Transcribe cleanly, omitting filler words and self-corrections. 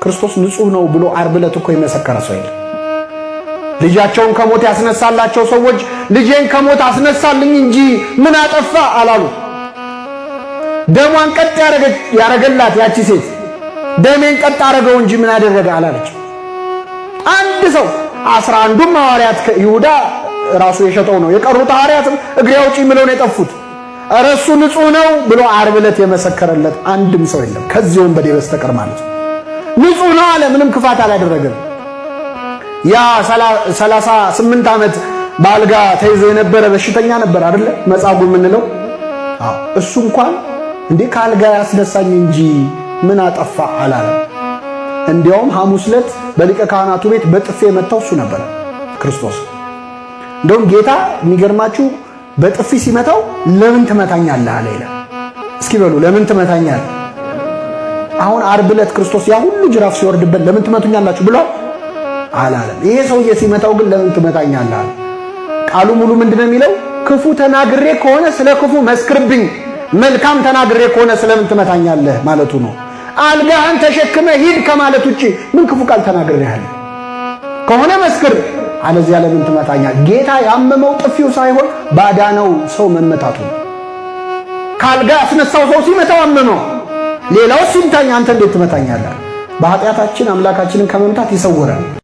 ክርስቶስ ንጹህ ነው ብሎ ዓርብ ዕለት እኮ የመሰከረ ሰው የለም። ልጃቸውን ከሞት ያስነሳላቸው ሰዎች ልጄን ከሞት አስነሳልኝ እንጂ ምን አጠፋ አላሉ። ደሟን ቀጥ ያረገላት ያቺ ሴት ደሜን ቀጥ አረገው እንጂ ምን አደረገ አላለች። አንድ ሰው 11ዱም ሐዋርያት ይሁዳ ራሱ የሸጠው ነው። የቀሩት ሐዋርያትም እግሬ አውጪኝ ብለው ነው የጠፉት። ኧረ እሱ ንጹህ ነው ብሎ ዓርብ ዕለት የመሰከረለት አንድም ሰው የለም ከዚህ ወንበዴ በስተቀር ማለት ነው። ንጹህ ነው አለ፣ ምንም ክፋት አላደረገም። ያ 38 ዓመት በአልጋ ተይዞ የነበረ በሽተኛ ነበር አይደለ? መጻጉዕ የምንለው እሱ እንኳን እንዴ ከአልጋ ያስነሳኝ እንጂ ምን አጠፋ አላለም። እንዲያውም ሐሙስ ዕለት በሊቀ ካህናቱ ቤት በጥፌ የመታው እሱ ነበር ክርስቶስ። እንደውም ጌታ የሚገርማችሁ በጥፊ ሲመታው ለምን ትመታኛለህ አለ ይላል። እስኪ በሉ ለምን ትመታኛለህ? አሁን ዓርብ ዕለት ክርስቶስ ያ ሁሉ ጅራፍ ሲወርድበት ለምን ትመቱኛላችሁ ብሎ አላለም። ይሄ ሰውዬ ሲመታው ግን ለምን ትመታኛለህ አለ። ቃሉ ሙሉ ምንድነው የሚለው? ክፉ ተናግሬ ከሆነ ስለ ክፉ መስክርብኝ፣ መልካም ተናግሬ ከሆነ ስለምን ትመታኛለህ ማለቱ ነው። አልጋህን ተሸክመ ሂድ ከማለት ውጪ ምን ክፉ ቃል ተናግሬሃለሁ ከሆነ መስክር፣ አለዚያ ለምን ትመታኛለህ? ጌታ ያመመው ጥፊው ሳይሆን ባዳነው ሰው መመታቱ ነው። ካልጋ ያስነሳው ሰው ሲመታው አመመው፣ ሌላው ሲምታኝ አንተ እንዴት ትመታኛለህ? በኃጢአታችን አምላካችንን ከመምታት ይሰውረን።